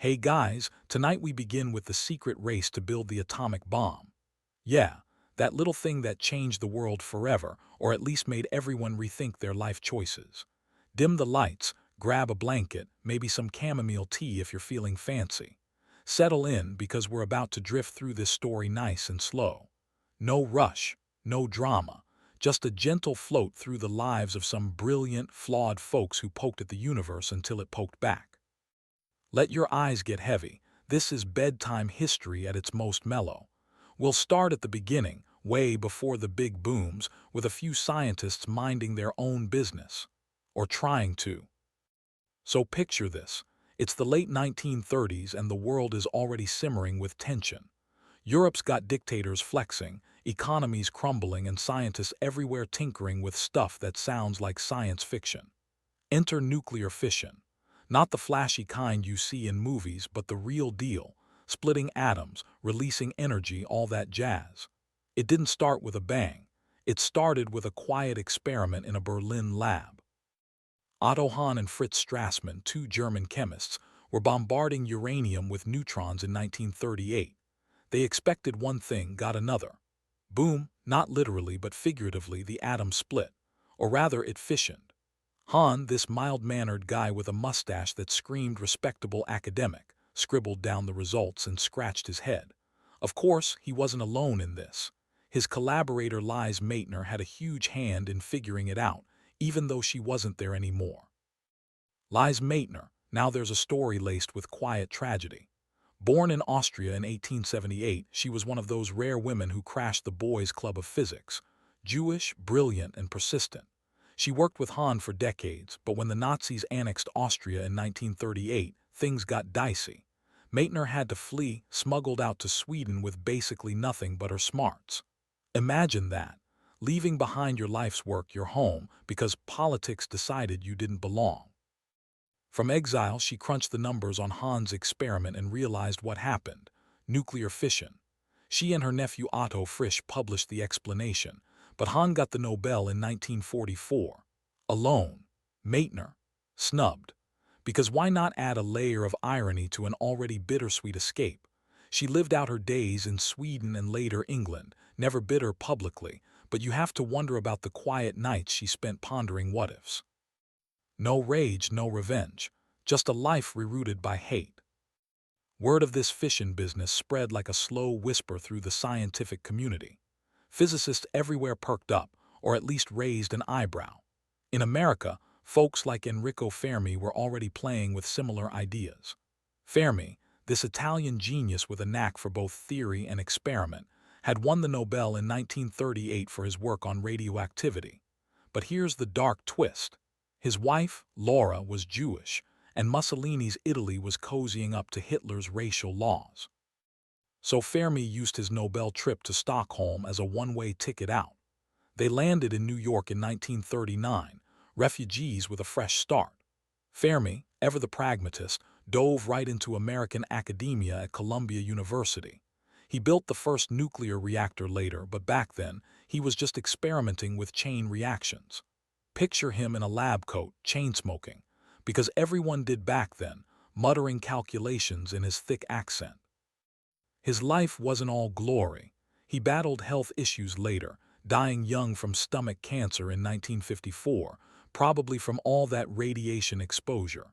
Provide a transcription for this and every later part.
Hey guys, tonight we begin with the secret race to build the atomic bomb. Yeah, that little thing that changed the world forever, or at least made everyone rethink their life choices. Dim the lights, grab a blanket, maybe some chamomile tea if you're feeling fancy. Settle in because we're about to drift through this story nice and slow. No rush, no drama, just a gentle float through the lives of some brilliant, flawed folks who poked at the universe until it poked back. Let your eyes get heavy. This is bedtime history at its most mellow. We'll start at the beginning, way before the big booms, with a few scientists minding their own business. Or trying to. So picture this. It's the late 1930s and the world is already simmering with tension. Europe's got dictators flexing, economies crumbling, and scientists everywhere tinkering with stuff that sounds like science fiction. Enter nuclear fission. Not the flashy kind you see in movies, but the real deal, splitting atoms, releasing energy, all that jazz. It didn't start with a bang. It started with a quiet experiment in a Berlin lab. Otto Hahn and Fritz Strassmann, two German chemists, were bombarding uranium with neutrons in 1938. They expected one thing, got another. Boom, not literally but figuratively, the atom split. Or rather, it fissioned. Hahn, this mild-mannered guy with a mustache that screamed respectable academic, scribbled down the results and scratched his head. Of course, he wasn't alone in this. His collaborator Lise Meitner had a huge hand in figuring it out, even though she wasn't there anymore. Lise Meitner, now there's a story laced with quiet tragedy. Born in Austria in 1878, she was one of those rare women who crashed the Boys' Club of Physics. Jewish, brilliant, and persistent. She worked with Hahn for decades, but when the Nazis annexed Austria in 1938, things got dicey. Meitner had to flee, smuggled out to Sweden with basically nothing but her smarts. Imagine that, leaving behind your life's work, your home, because politics decided you didn't belong. From exile, she crunched the numbers on Hahn's experiment and realized what happened: nuclear fission. She and her nephew Otto Frisch published the explanation, but Hahn got the Nobel in 1944. Alone. Meitner. Snubbed. Because why not add a layer of irony to an already bittersweet escape? She lived out her days in Sweden and later England, never bitter publicly, but you have to wonder about the quiet nights she spent pondering what-ifs. No rage, no revenge. Just a life rerouted by hate. Word of this fission business spread like a slow whisper through the scientific community. Physicists everywhere perked up, or at least raised an eyebrow. In America, folks like Enrico Fermi were already playing with similar ideas. Fermi, this Italian genius with a knack for both theory and experiment, had won the Nobel in 1938 for his work on radioactivity. But here's the dark twist. His wife, Laura, was Jewish, and Mussolini's Italy was cozying up to Hitler's racial laws. So Fermi used his Nobel trip to Stockholm as a one-way ticket out. They landed in New York in 1939, refugees with a fresh start. Fermi, ever the pragmatist, dove right into American academia at Columbia University. He built the first nuclear reactor later, but back then, he was just experimenting with chain reactions. Picture him in a lab coat, chain-smoking, because everyone did back then, muttering calculations in his thick accent. His life wasn't all glory. He battled health issues later, dying young from stomach cancer in 1954, probably from all that radiation exposure.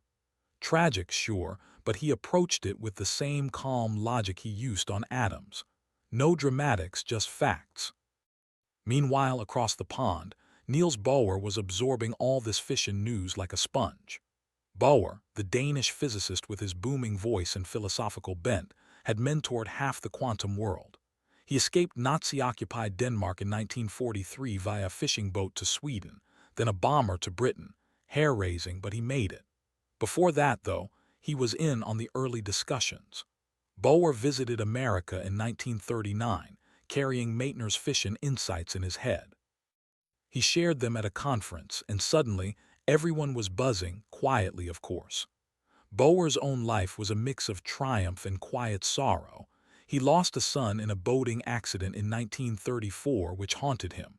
Tragic, sure, but he approached it with the same calm logic he used on atoms. No dramatics, just facts. Meanwhile, across the pond, Niels Bohr was absorbing all this fission news like a sponge. Bohr, the Danish physicist with his booming voice and philosophical bent, had mentored half the quantum world. He escaped Nazi-occupied Denmark in 1943 via a fishing boat to Sweden, then a bomber to Britain. Hair-raising, but he made it. Before that, though, he was in on the early discussions. Bohr visited America in 1939, carrying Meitner's fission insights in his head. He shared them at a conference, and suddenly, everyone was buzzing, quietly of course. Bohr's own life was a mix of triumph and quiet sorrow. He lost a son in a boating accident in 1934 which haunted him.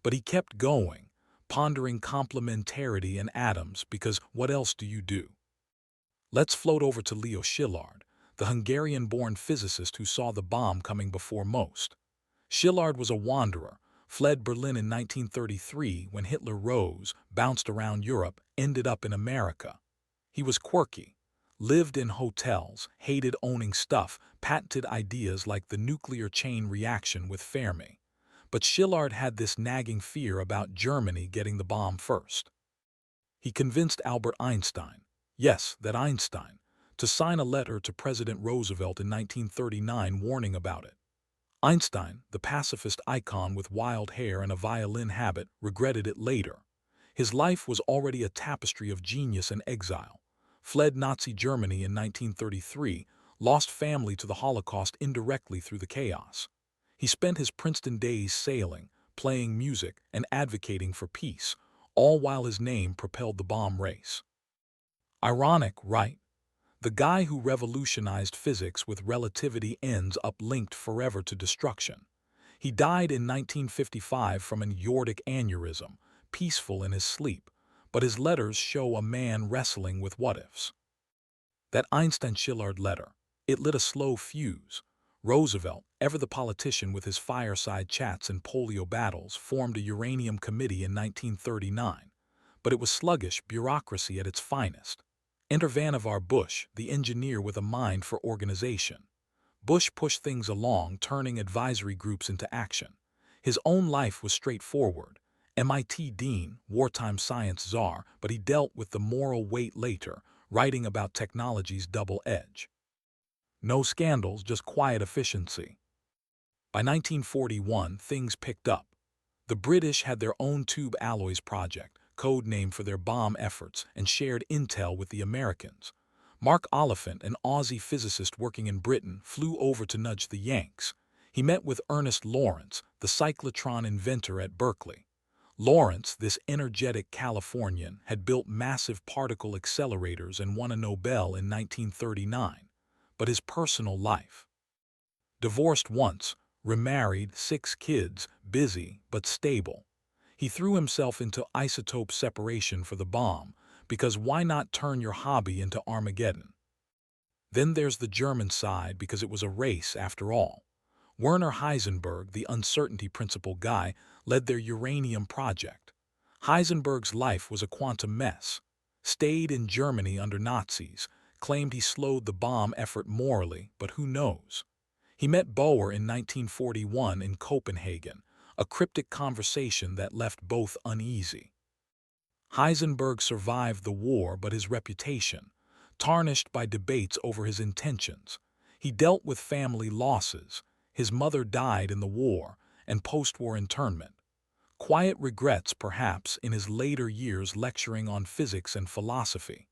But he kept going, pondering complementarity and atoms, because what else do you do? Let's float over to Leo Szilard, the Hungarian-born physicist who saw the bomb coming before most. Szilard was a wanderer, fled Berlin in 1933 when Hitler rose, bounced around Europe, ended up in America. He was quirky, lived in hotels, hated owning stuff, patented ideas like the nuclear chain reaction with Fermi. But Szilard had this nagging fear about Germany getting the bomb first. He convinced Albert Einstein, yes, that Einstein, to sign a letter to President Roosevelt in 1939 warning about it. Einstein, the pacifist icon with wild hair and a violin habit, regretted it later. His life was already a tapestry of genius and exile. Fled Nazi Germany in 1933, lost family to the Holocaust indirectly through the chaos. He spent his Princeton days sailing, playing music, and advocating for peace, all while his name propelled the bomb race. Ironic, right? The guy who revolutionized physics with relativity ends up linked forever to destruction. He died in 1955 from an aortic aneurysm, peaceful in his sleep, but his letters show a man wrestling with what-ifs. That Einstein-Szilard letter, it lit a slow fuse. Roosevelt, ever the politician with his fireside chats and polio battles, formed a uranium committee in 1939. But it was sluggish bureaucracy at its finest. Enter Vannevar Bush, the engineer with a mind for organization. Bush pushed things along, turning advisory groups into action. His own life was straightforward. MIT dean, wartime science czar, but he dealt with the moral weight later, writing about technology's double edge. No scandals, just quiet efficiency. By 1941, things picked up. The British had their own tube alloys project, code name for their bomb efforts, and shared intel with the Americans. Mark Oliphant, an Aussie physicist working in Britain, flew over to nudge the Yanks. He met with Ernest Lawrence, the cyclotron inventor at Berkeley. Lawrence, this energetic Californian, had built massive particle accelerators and won a Nobel in 1939. But his personal life. Divorced once, remarried, 6 kids, busy but stable. He threw himself into isotope separation for the bomb, because why not turn your hobby into Armageddon? Then there's the German side, because it was a race after all. Werner Heisenberg, the uncertainty principle guy, led their uranium project. Heisenberg's life was a quantum mess. Stayed in Germany under Nazis, claimed he slowed the bomb effort morally, but who knows? He met Bohr in 1941 in Copenhagen, a cryptic conversation that left both uneasy. Heisenberg survived the war, but his reputation, tarnished by debates over his intentions. He dealt with family losses. His mother died in the war, and post-war internment. Quiet regrets, perhaps, in his later years lecturing on physics and philosophy.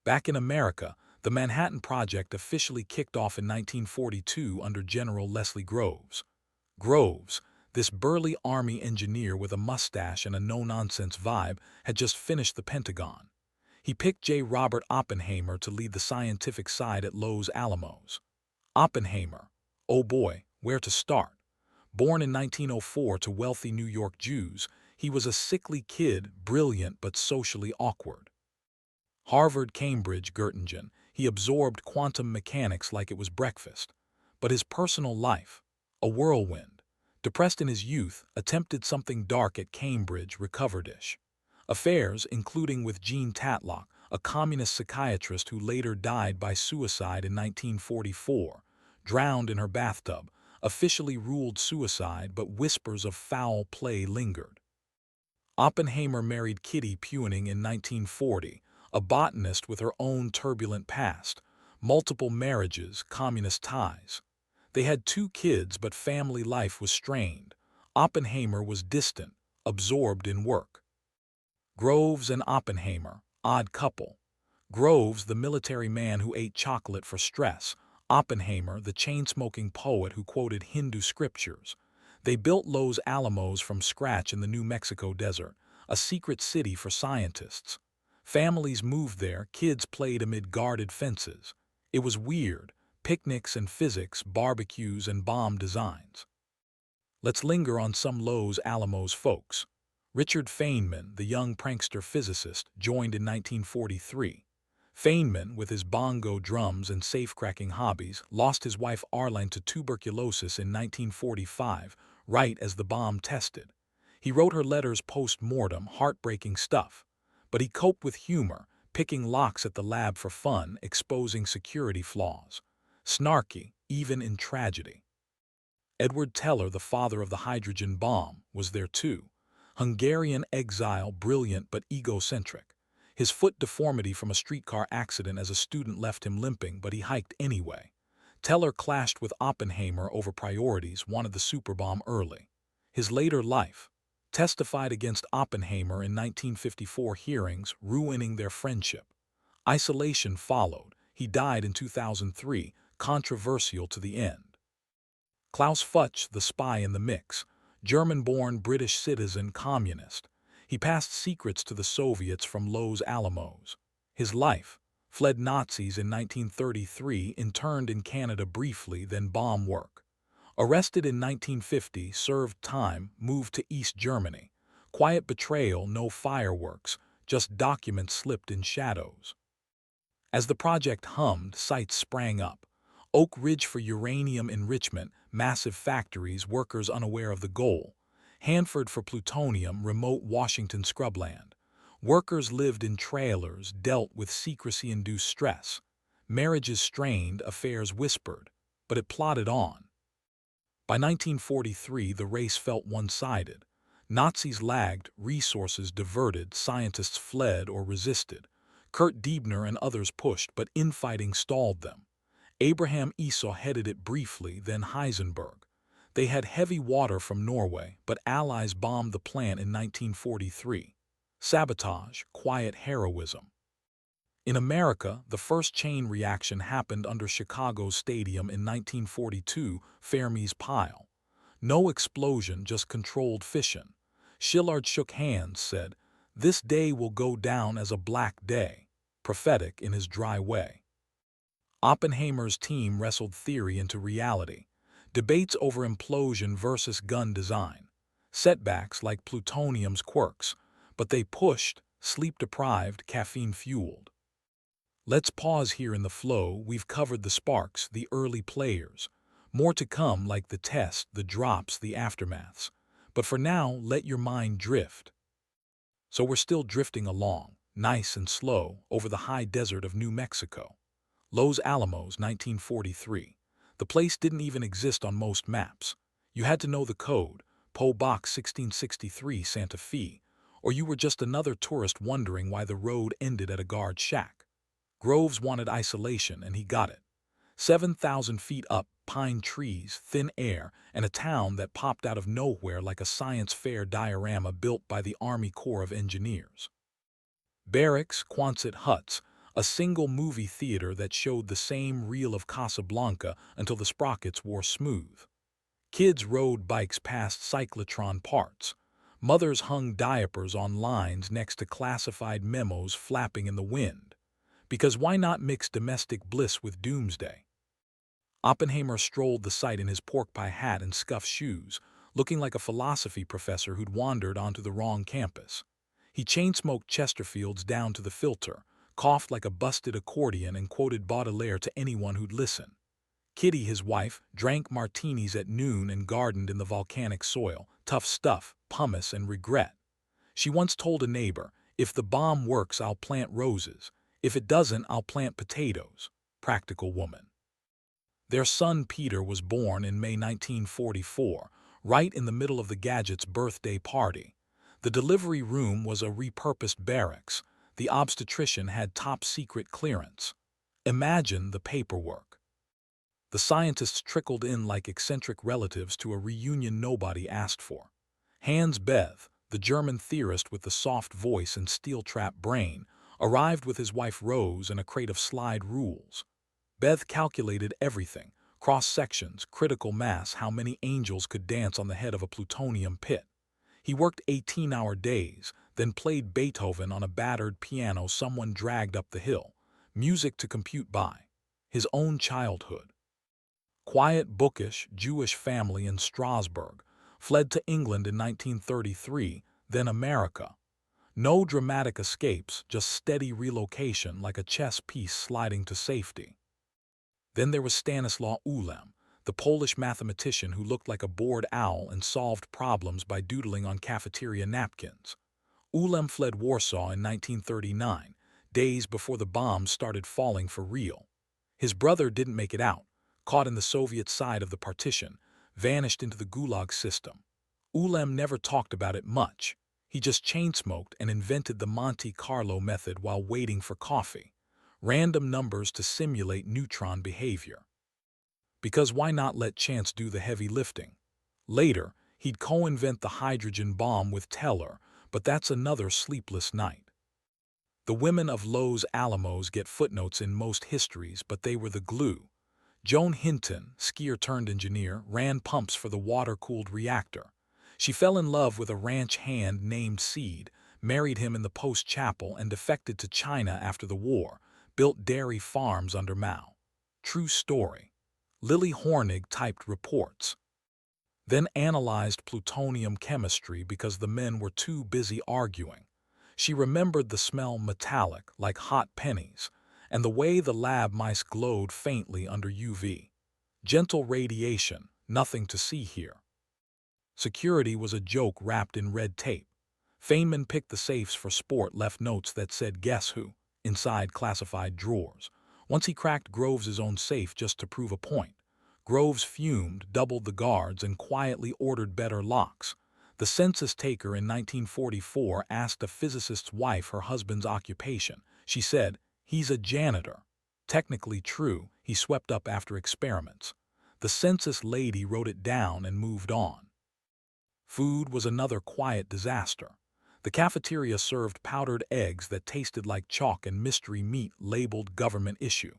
Back in America, the Manhattan Project officially kicked off in 1942 under General Leslie Groves. Groves, this burly Army engineer with a mustache and a no-nonsense vibe, had just finished the Pentagon. He picked J. Robert Oppenheimer to lead the scientific side at Los Alamos. Oppenheimer, oh boy, where to start? Born in 1904 to wealthy New York Jews, he was a sickly kid, brilliant but socially awkward. Harvard, Cambridge, Göttingen, he absorbed quantum mechanics like it was breakfast. But his personal life, a whirlwind. Depressed in his youth, attempted something dark at Cambridge, recovered-ish. Affairs, including with Jean Tatlock, a communist psychiatrist who later died by suicide in 1944, drowned in her bathtub, officially ruled suicide, but whispers of foul play lingered. Oppenheimer married Kitty Puening in 1940, a botanist with her own turbulent past, multiple marriages, communist ties. They had 2 kids, but family life was strained. Oppenheimer was distant, absorbed in work. Groves and Oppenheimer, odd couple. Groves, the military man who ate chocolate for stress. Oppenheimer, the chain-smoking poet who quoted Hindu scriptures. They built Los Alamos from scratch in the New Mexico desert, a secret city for scientists. Families moved there, kids played amid guarded fences. It was weird, picnics and physics, barbecues and bomb designs. Let's linger on some Los Alamos folks. Richard Feynman, the young prankster physicist, joined in 1943. Feynman, with his bongo drums and safe-cracking hobbies, lost his wife Arline to tuberculosis in 1945, right as the bomb tested. He wrote her letters post-mortem, heartbreaking stuff. But he coped with humor, picking locks at the lab for fun, exposing security flaws. Snarky, even in tragedy. Edward Teller, the father of the hydrogen bomb, was there too. Hungarian exile, brilliant but egocentric. His foot deformity from a streetcar accident as a student left him limping, but he hiked anyway. Teller clashed with Oppenheimer over priorities, wanted the superbomb early. His later life testified against Oppenheimer in 1954 hearings, ruining their friendship. Isolation followed. He died in 2003, controversial to the end. Klaus Fuchs, the spy in the mix, German-born British citizen communist. He passed secrets to the Soviets from Los Alamos. His life: fled Nazis in 1933, interned in Canada briefly, then bomb work. Arrested in 1950, served time, moved to East Germany. Quiet betrayal, no fireworks, just documents slipped in shadows. As the project hummed, sites sprang up. Oak Ridge for uranium enrichment, massive factories, workers unaware of the goal. Hanford for plutonium, remote Washington scrubland. Workers lived in trailers, dealt with secrecy-induced stress. Marriages strained, affairs whispered, but it plodded on. By 1943, the race felt one-sided. Nazis lagged, resources diverted, scientists fled or resisted. Kurt Diebner and others pushed, but infighting stalled them. Abraham Esau headed it briefly, then Heisenberg. They had heavy water from Norway, but Allies bombed the plant in 1943. Sabotage, quiet heroism. In America, the first chain reaction happened under Chicago's stadium in 1942, Fermi's pile. No explosion, just controlled fission. Szilard shook hands, said, "This day will go down as a black day," prophetic in his dry way. Oppenheimer's team wrestled theory into reality. Debates over implosion versus gun design. Setbacks like plutonium's quirks, but they pushed, sleep-deprived, caffeine-fueled. Let's pause here in the flow. We've covered the sparks, the early players. More to come, like the test, the drops, the aftermaths. But for now, let your mind drift. So we're still drifting along, nice and slow, over the high desert of New Mexico. Los Alamos, 1943. The place didn't even exist on most maps. You had to know the code, P.O. Box 1663, Santa Fe, or you were just another tourist wondering why the road ended at a guard shack. Groves wanted isolation, and he got it. 7,000 feet up, pine trees, thin air, and a town that popped out of nowhere like a science fair diorama built by the Army Corps of Engineers. Barracks, Quonset huts, a single movie theater that showed the same reel of Casablanca until the sprockets wore smooth. Kids rode bikes past cyclotron parts. Mothers hung diapers on lines next to classified memos flapping in the wind. Because why not mix domestic bliss with doomsday? Oppenheimer strolled the site in his pork pie hat and scuffed shoes, looking like a philosophy professor who'd wandered onto the wrong campus. He chain-smoked Chesterfields down to the filter, coughed like a busted accordion, and quoted Baudelaire to anyone who'd listen. Kitty, his wife, drank martinis at noon and gardened in the volcanic soil, tough stuff, pumice and regret. She once told a neighbor, "If the bomb works, I'll plant roses. If it doesn't, I'll plant potatoes." Practical woman. Their son Peter was born in May 1944, right in the middle of the gadget's birthday party. The delivery room was a repurposed barracks. The obstetrician had top-secret clearance. Imagine the paperwork. The scientists trickled in like eccentric relatives to a reunion nobody asked for. Hans Bethe, the German theorist with the soft voice and steel-trap brain, arrived with his wife Rose and a crate of slide rules. Bethe calculated everything: cross-sections, critical mass, how many angels could dance on the head of a plutonium pit. He worked 18-hour days, then played Beethoven on a battered piano someone dragged up the hill. Music to compute by. His own childhood. Quiet, bookish, Jewish family in Strasbourg. Fled to England in 1933, then America. No dramatic escapes, just steady relocation like a chess piece sliding to safety. Then there was Stanislaw Ulem, the Polish mathematician who looked like a bored owl and solved problems by doodling on cafeteria napkins. Ulem fled Warsaw in 1939, days before the bombs started falling for real. His brother didn't make it out, caught in the Soviet side of the partition, vanished into the Gulag system. Ulem never talked about it much. He just chain-smoked and invented the Monte Carlo method while waiting for coffee. Random numbers to simulate neutron behavior. Because why not let chance do the heavy lifting? Later, he'd co-invent the hydrogen bomb with Teller, but that's another sleepless night. The women of Los Alamos get footnotes in most histories, but they were the glue. Joan Hinton, skier-turned-engineer, ran pumps for the water-cooled reactor. She fell in love with a ranch hand named Seed, married him in the post-chapel, and defected to China after the war, built dairy farms under Mao. True story. Lily Hornig typed reports. Then analyzed plutonium chemistry because the men were too busy arguing. She remembered the smell metallic, like hot pennies, and the way the lab mice glowed faintly under UV. Gentle radiation, nothing to see here. Security was a joke wrapped in red tape. Feynman picked the safes for sport, left notes that said "Guess who?" inside classified drawers. Once he cracked Groves' own safe just to prove a point. Groves fumed, doubled the guards, and quietly ordered better locks. The census taker in 1944 asked a physicist's wife her husband's occupation. She said, "He's a janitor." Technically true, he swept up after experiments. The census lady wrote it down and moved on. Food was another quiet disaster. The cafeteria served powdered eggs that tasted like chalk and mystery meat labeled government issue.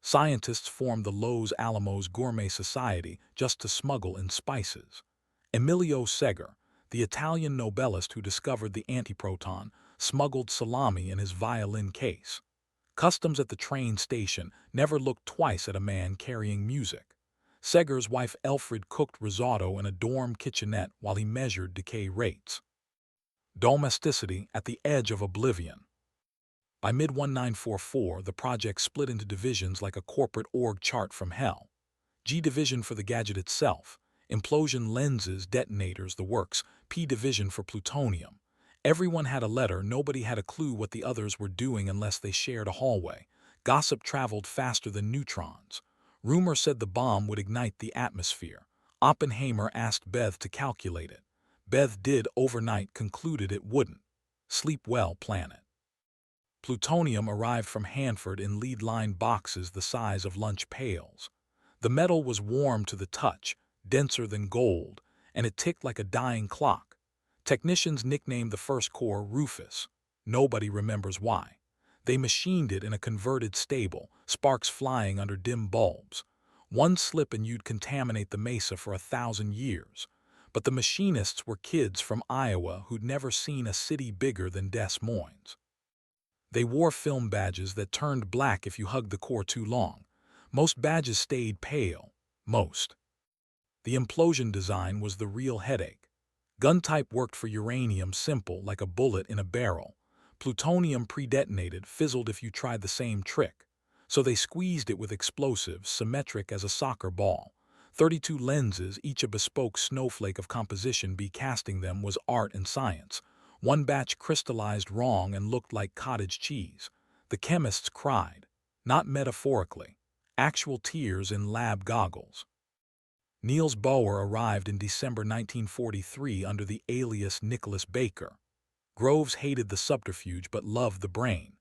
Scientists formed the Los Alamos Gourmet Society just to smuggle in spices. Emilio Seger, the Italian nobelist who discovered the antiproton, smuggled salami in his violin case. Customs at the train station never looked twice at a man carrying music. Seger's wife Elfrid cooked risotto in a dorm kitchenette while he measured decay rates. Domesticity at the edge of oblivion. By mid-1944, the project split into divisions like a corporate org chart from hell. G division for the gadget itself, implosion lenses, detonators, the works, P division for plutonium. Everyone had a letter, nobody had a clue what the others were doing unless they shared a hallway. Gossip traveled faster than neutrons. Rumor said the bomb would ignite the atmosphere. Oppenheimer asked Beth to calculate it. Beth did overnight, concluded it wouldn't. Sleep well, planet. Plutonium arrived from Hanford in lead-lined boxes the size of lunch pails. The metal was warm to the touch, denser than gold, and it ticked like a dying clock. Technicians nicknamed the first core Rufus. Nobody remembers why. They machined it in a converted stable, sparks flying under dim bulbs. One slip and you'd contaminate the mesa for 1,000 years. But the machinists were kids from Iowa who'd never seen a city bigger than Des Moines. They wore film badges that turned black if you hugged the core too long. Most badges stayed pale. Most. The implosion design was the real headache. Gun type worked for uranium, simple, like a bullet in a barrel. Plutonium pre-detonated, fizzled if you tried the same trick. So they squeezed it with explosives, symmetric as a soccer ball. 32 lenses, each a bespoke snowflake of composition. Casting them was art and science. One batch crystallized wrong and looked like cottage cheese. The chemists cried. Not metaphorically. Actual tears in lab goggles. Niels Bohr arrived in December 1943 under the alias Nicholas Baker. Groves hated the subterfuge but loved the brain.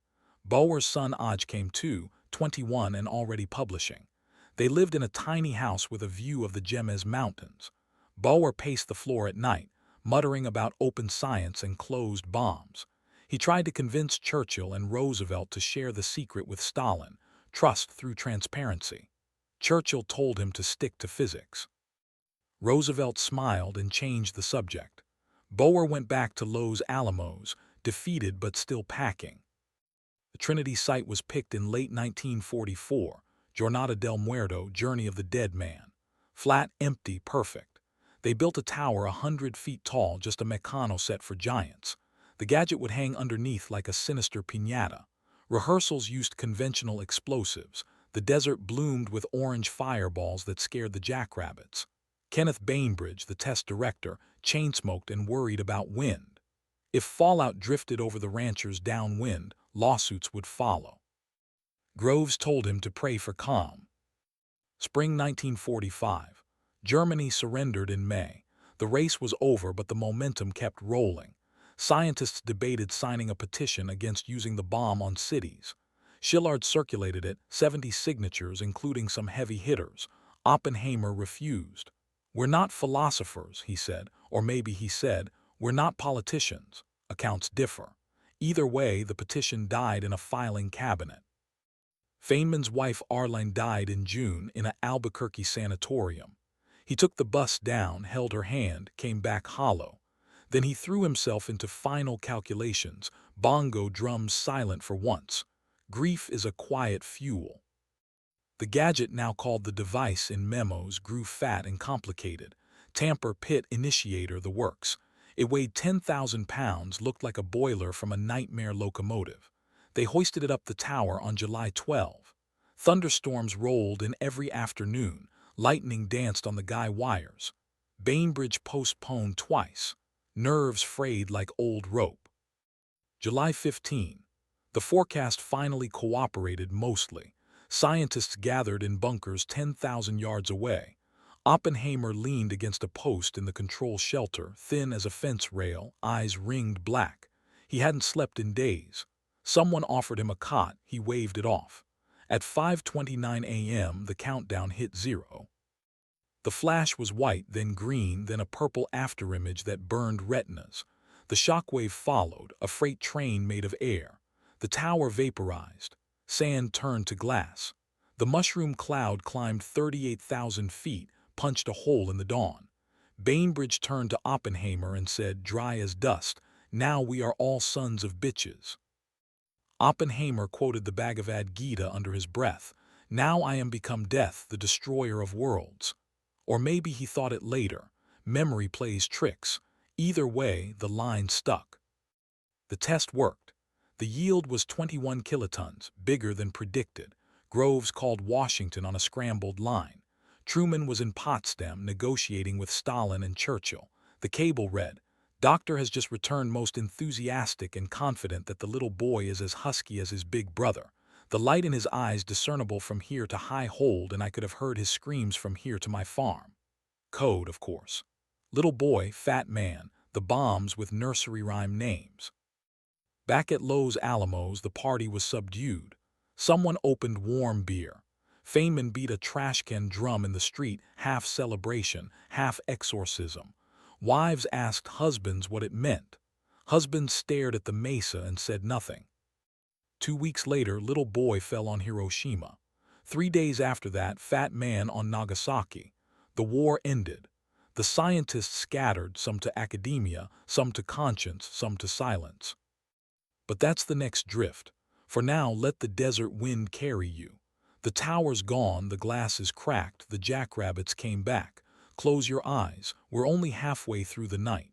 Bohr's son Oj came too, 21 and already publishing. They lived in a tiny house with a view of the Jemez Mountains. Bohr paced the floor at night, muttering about open science and closed bombs. He tried to convince Churchill and Roosevelt to share the secret with Stalin, trust through transparency. Churchill told him to stick to physics. Roosevelt smiled and changed the subject. Bohr went back to Los Alamos, defeated but still packing. The Trinity site was picked in late 1944, Jornada del Muerto, Journey of the Dead Man. Flat, empty, perfect. They built a tower 100 feet tall, just a Meccano set for giants. The gadget would hang underneath like a sinister piñata. Rehearsals used conventional explosives. The desert bloomed with orange fireballs that scared the jackrabbits. Kenneth Bainbridge, the test director, chain-smoked and worried about wind. If fallout drifted over the ranchers downwind, lawsuits would follow. Groves told him to pray for calm. Spring 1945. Germany surrendered in May. The race was over, but the momentum kept rolling. Scientists debated signing a petition against using the bomb on cities. Szilard circulated it, 70 signatures, including some heavy hitters. Oppenheimer refused. "We're not philosophers," he said, or maybe he said, "We're not politicians." Accounts differ. Either way, the petition died in a filing cabinet. Feynman's wife Arlene died in June in an Albuquerque sanatorium. He took the bus down, held her hand, came back hollow. Then he threw himself into final calculations, bongo drums silent for once. Grief is a quiet fuel. The gadget, now called the device in memos, grew fat and complicated. Tamper pit initiator, the works. It weighed 10,000 pounds, looked like a boiler from a nightmare locomotive. They hoisted it up the tower on July 12. Thunderstorms rolled in every afternoon. Lightning danced on the guy wires. Bainbridge postponed twice. Nerves frayed like old rope. July 15. The forecast finally cooperated mostly. Scientists gathered in bunkers 10,000 yards away. Oppenheimer leaned against a post in the control shelter, thin as a fence rail, eyes ringed black. He hadn't slept in days. Someone offered him a cot, he waved it off. At 5:29 a.m., the countdown hit 0. The flash was white, then green, then a purple afterimage that burned retinas. The shockwave followed, a freight train made of air. The tower vaporized. Sand turned to glass. The mushroom cloud climbed 38,000 feet, punched a hole in the dawn. Bainbridge turned to Oppenheimer and said, dry as dust, "Now we are all sons of bitches." Oppenheimer quoted the Bhagavad Gita under his breath. "Now I am become death, the destroyer of worlds." Or maybe he thought it later. Memory plays tricks. Either way, the line stuck. The test worked. The yield was 21 kilotons, bigger than predicted. Groves called Washington on a scrambled line. Truman was in Potsdam negotiating with Stalin and Churchill. The cable read, "Doctor has just returned most enthusiastic and confident that the little boy is as husky as his big brother. The light in his eyes discernible from here to High Hold, and I could have heard his screams from here to my farm." Code, of course. Little boy, fat man, the bombs with nursery rhyme names. Back at Los Alamos, the party was subdued. Someone opened warm beer. Feynman beat a trash can drum in the street, half celebration, half exorcism. Wives asked husbands what it meant. Husbands stared at the mesa and said nothing. 2 weeks later, little boy fell on Hiroshima. 3 days after that, fat man on Nagasaki. The war ended. The scientists scattered, some to academia, some to conscience, some to silence. But that's the next drift. For now, let the desert wind carry you. The tower's gone, the glass is cracked, the jackrabbits came back. Close your eyes, we're only halfway through the night.